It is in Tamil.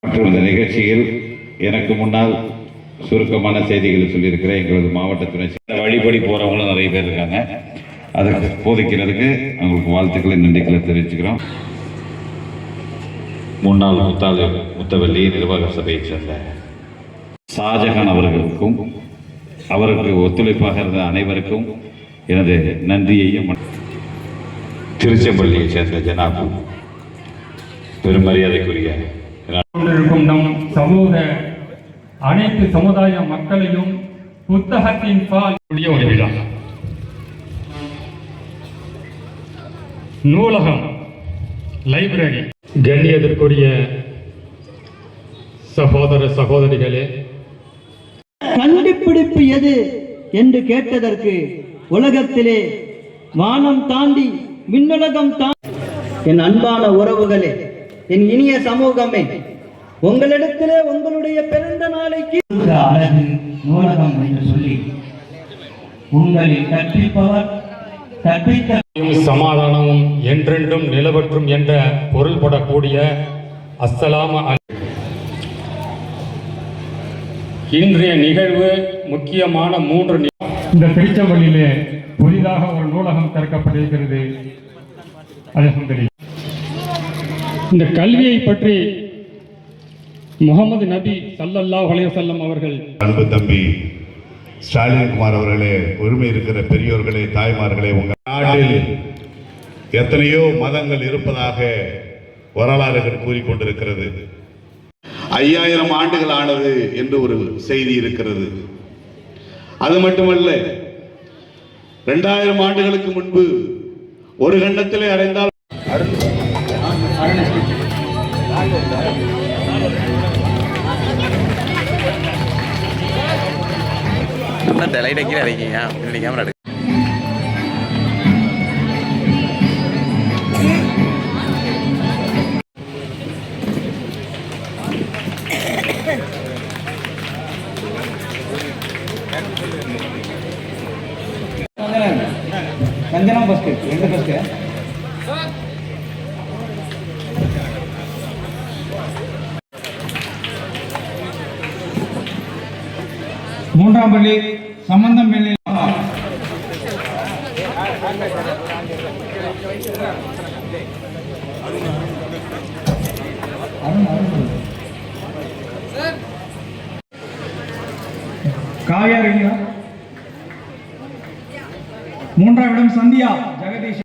மற்றும் இந்த நிகழ்ச்சியில் எனக்கு முன்னால் சுருக்கமான செய்திகளை சொல்லியிருக்கிறேன். எங்களது மாவட்ட துணை வழிபடி போகிறவங்களும் நிறைய பேர் இருக்காங்க. அதை போதிக்கிறதுக்கு அவங்களுக்கு வாழ்த்துக்களை நன்றிகளை தெரிவிச்சுக்கிறோம். முன்னாள் முத்தவல்லி நிர்வாக சபையை சேர்ந்த ஷாஜகான் அவர்களுக்கும் அவருக்கு ஒத்துழைப்பாக இருந்த அனைவருக்கும் எனது நன்றியையும், திருச்செம்பள்ளியை சேர்ந்த ஜனாபு பெருமரியாதைக்குரிய கொண்டிருக்கும் நம் சமூக அனைத்து சமுதாய மக்களையும் புத்தகத்தின் பால் ஒரு விழா. நூலகம், லைப்ரரி. கண்ணியத்திற்குரிய சகோதர சகோதரிகளே, கண்டுபிடிப்பு எது என்று கேட்டதற்கு உலகத்திலே வானம் தாண்டி விண்ணுலகம் தாண்டி, என் அன்பான உறவுகளே, என் இனிய சமூகமே, உங்களிடத்திலே உங்களுடைய பிறந்த நாளைக்கு அழகு நூலகம் என்று சொல்லி உங்களில் கற்பிப்பவர் கற்பித்த சமாதானமும் என்றென்றும் நிலவற்றும் என்ற பொருள்படக்கூடிய அஸ்ஸலாமு அலைக்கும். இன்றைய நிகழ்வு முக்கியமான 3 இந்த திருச்செம்பள்ளியிலே புதிதாக ஒரு நூலகம் திறக்கப்பட்டிருக்கிறது. அல்ஹம்துலில்லாஹ். இந்த கல்வியை பற்றி முகமது நபி ஸல்லல்லாஹு அலைஹி வஸல்லம் அவர்கள், அன்பு தம்பி ஸ்டாலின் குமார் அவர்களே, உரிமை இருக்கிற பெரியோர்களே, தாய்மார்களே, உங்கள் நாட்டில் எத்தனையோ மதங்கள் இருப்பதாக வரலாறுகள் கூறிக்கொண்டிருக்கிறது. 5000 ஆண்டுகள் ஆனது என்று ஒரு செய்தி இருக்கிறது. அது மட்டுமல்ல, 2000 ஆண்டுகளுக்கு முன்பு ஒரு கண்டத்திலே அடைந்தால் கஞ்சனம் ஃபர்ஸ்ட், எங்க ஃபர்ஸ்ட்? மூன்றாம் பள்ளி சம்பந்தம் பள்ளி. காவியா இருக்கீங்களா? மூன்றாம் இடம் சந்தியா ஜெகதீஷ்.